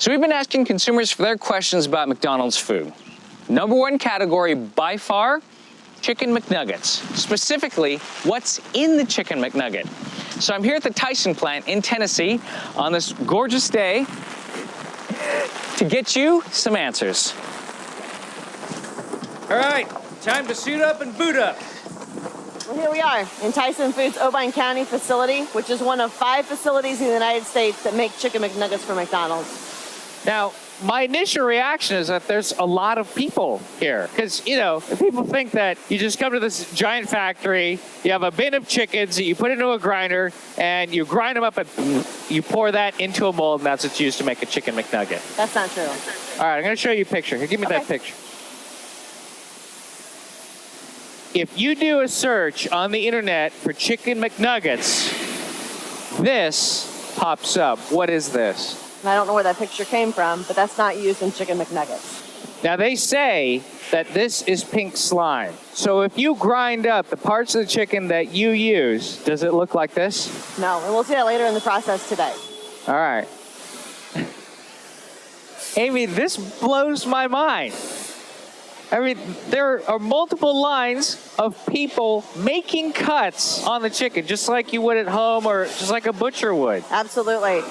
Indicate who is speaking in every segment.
Speaker 1: So we've been asking consumers for their questions about McDonald's food. Number one category by far, Chicken McNuggets. Specifically, what's in the Chicken McNugget? So I'm here at the Tyson plant in Tennessee on this gorgeous day to get you some answers. All right, time to suit up and boot up.
Speaker 2: Well, here we are in Tyson Foods' Irvine County facility, which is one of 5 facilities in the United States that make Chicken McNuggets for McDonald's.
Speaker 1: Now, my initial reaction is that there's a lot of people here. Because, you know, people think that you just come to this giant factory, you have a bin of chickens that you put into a grinder, and you grind them up and you pour that into a mold, and that's what's used to make a Chicken McNugget.
Speaker 2: That's not true.
Speaker 1: All right, I'm going to show you a picture. Here, give me that picture. If you do a search on the internet for Chicken McNuggets, this pops up. What is this?
Speaker 2: And I don't know where that picture came from, but that's not used in Chicken McNuggets.
Speaker 1: Now, they say that this is pink slime. So if you grind up the parts of the chicken that you use, does it look like this?
Speaker 2: No, and we'll see that later in the process today.
Speaker 1: All right. Amy, this blows my mind. I mean, there are multiple lines of people making cuts on the chicken, just like you would at home or just like a butcher would.
Speaker 2: Absolutely.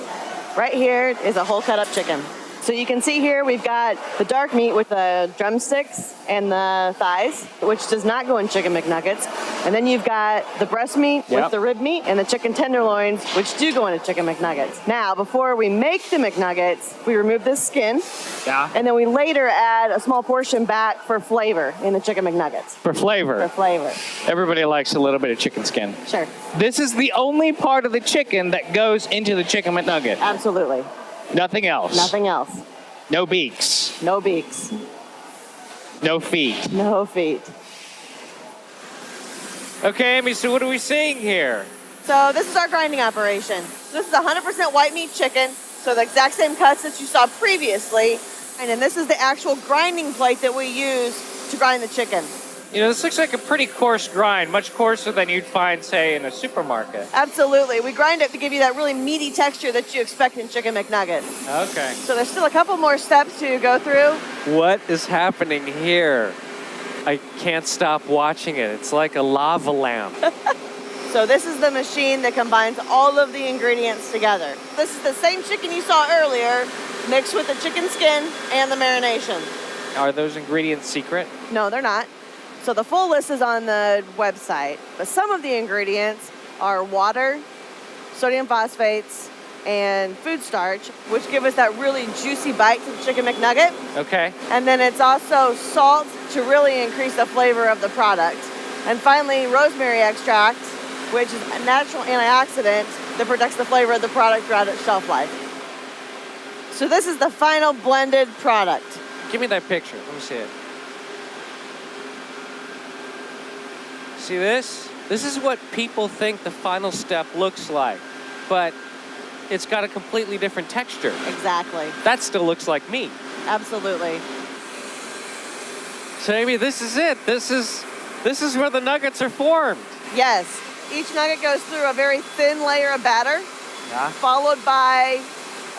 Speaker 2: Right here is a whole cut up chicken. So you can see here we've got the dark meat with the drumsticks and the thighs, which does not go in Chicken McNuggets. And then you've got the breast meat with the rib meat and the chicken tenderloins, which do go into Chicken McNuggets. Now, before we make the McNuggets, we remove this skin.
Speaker 1: Yeah.
Speaker 2: And then we later add a small portion back for flavor in the Chicken McNuggets.
Speaker 1: For flavor.
Speaker 2: For flavor.
Speaker 1: Everybody likes a little bit of chicken skin.
Speaker 2: Sure.
Speaker 1: This is the only part of the chicken that goes into the Chicken McNugget.
Speaker 2: Absolutely.
Speaker 1: Nothing else.
Speaker 2: Nothing else.
Speaker 1: No beaks.
Speaker 2: No beaks.
Speaker 1: No feet.
Speaker 2: No feet.
Speaker 1: Okay, Amy, so what are we seeing here?
Speaker 2: So this is our grinding operation. This is 100% white meat chicken, so the exact same cuts that you saw previously. And then this is the actual grinding plate that we use to grind the chicken.
Speaker 1: You know, this looks like a pretty coarse grind, much coarser than you'd find, say, in a supermarket.
Speaker 2: Absolutely. We grind it to give you that really meaty texture that you expect in Chicken McNuggets.
Speaker 1: Okay.
Speaker 2: So there's still a couple more steps to go through.
Speaker 3: What is happening here? I can't stop watching it. It's like a lava lamp.
Speaker 2: So this is the machine that combines all of the ingredients together. This is the same chicken you saw earlier, mixed with the chicken skin and the marination.
Speaker 3: Are those ingredients secret?
Speaker 2: No, they're not. So the full list is on the website, but some of the ingredients are water, sodium phosphates, and food starch, which give us that really juicy bite to the Chicken McNugget.
Speaker 3: Okay.
Speaker 2: And then it's also salt to really increase the flavor of the product. And finally, rosemary extract, which is a natural antioxidant that protects the flavor of the product throughout its shelf life. So this is the final blended product.
Speaker 3: Give me that picture. Let me see it. See this? This is what people think the final step looks like, but it's got a completely different texture.
Speaker 2: Exactly.
Speaker 3: That still looks like meat.
Speaker 2: Absolutely.
Speaker 3: So Amy, this is it. This is where the nuggets are formed.
Speaker 2: Yes. Each nugget goes through a very thin layer of batter, followed by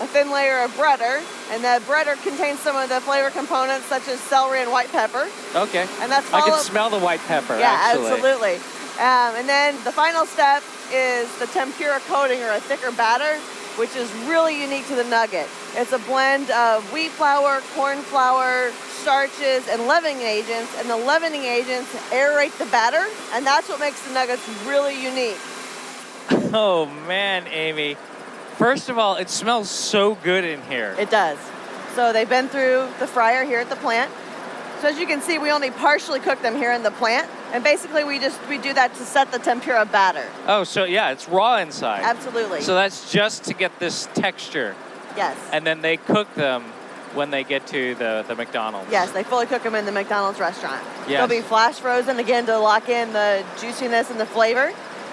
Speaker 2: a thin layer of breader, and the breader contains some of the flavor components such as celery and white pepper.
Speaker 3: Okay.
Speaker 2: And that's
Speaker 3: I can smell the white pepper,
Speaker 2: yeah,
Speaker 3: actually.
Speaker 2: absolutely. And then the final step is the tempura coating, or a thicker batter, which is really unique to the nugget. It's a blend of wheat flour, corn flour, starches, and leavening agents, and the leavening agents aerate the batter, and that's what makes the nuggets really unique.
Speaker 3: Oh man, Amy. First of all, it smells so good in here.
Speaker 2: It does. So they've been through the fryer here at the plant. So as you can see, we only partially cook them here in the plant. And basically we do that to set the tempura batter.
Speaker 3: Oh, so yeah, it's raw inside.
Speaker 2: Absolutely.
Speaker 3: So that's just to get this texture.
Speaker 2: Yes.
Speaker 3: And then they cook them when they get to the McDonald's.
Speaker 2: Yes, they fully cook them in the McDonald's restaurant.
Speaker 3: Yes.
Speaker 2: They'll be flash frozen again to lock in the juiciness and the flavor.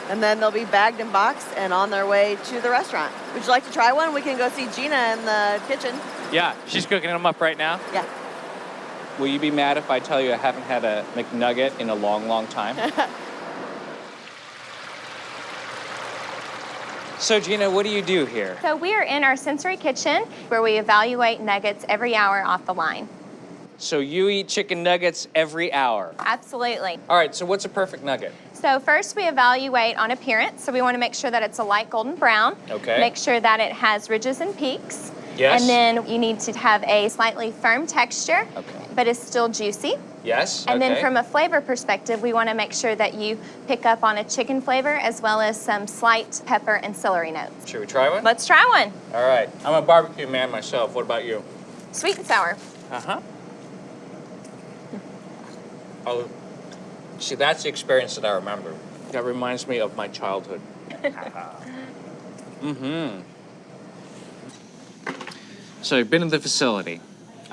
Speaker 2: And then they'll be bagged and boxed and on their way to the restaurant. Would you like to try one? We can go see Gina in the kitchen.
Speaker 3: Yeah, she's cooking them up right now.
Speaker 2: Yeah.
Speaker 1: Will you be mad if I tell you I haven't had a McNugget in a long, long time? So Gina, what do you do here?
Speaker 4: So we are in our sensory kitchen where we evaluate nuggets every hour off the line.
Speaker 1: So you eat chicken nuggets every hour.
Speaker 4: Absolutely.
Speaker 1: All right, so what's a perfect nugget?
Speaker 4: So first we evaluate on appearance. So we want to make sure that it's a light golden brown.
Speaker 1: Okay.
Speaker 4: Make sure that it has ridges and peaks.
Speaker 1: Yes.
Speaker 4: And then you need to have a slightly firm texture,
Speaker 1: Okay.
Speaker 4: but it's still juicy.
Speaker 1: Yes,
Speaker 4: And
Speaker 1: okay.
Speaker 4: then from a flavor perspective, we want to make sure that you pick up on a chicken flavor as well as some slight pepper and celery notes.
Speaker 1: Should we try one?
Speaker 4: Let's try one.
Speaker 1: All right, I'm a barbecue man myself. What about you?
Speaker 4: Sweet and sour.
Speaker 1: Uh-huh. Oh, see, that's the experience that I remember. That reminds me of my childhood. Mm-hmm. So I've been in the facility.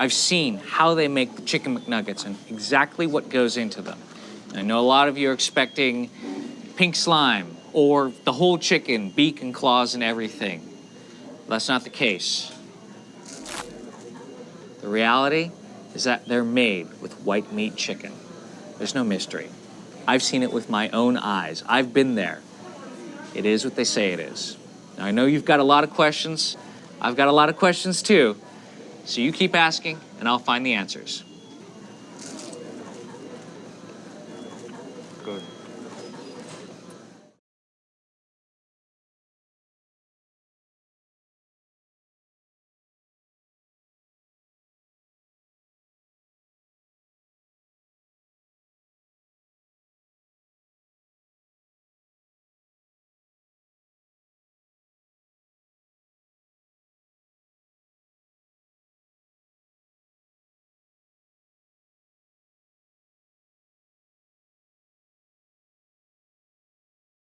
Speaker 1: I've seen how they make the chicken McNuggets and exactly what goes into them. I know a lot of you are expecting pink slime or the whole chicken, beak and claws and everything. That's not the case. The reality is that they're made with white meat chicken. There's no mystery. I've seen it with my own eyes. I've been there. It is what they say it is. Now, I know you've got a lot of questions. I've got a lot of questions too. So you keep asking, and I'll find the answers. Good.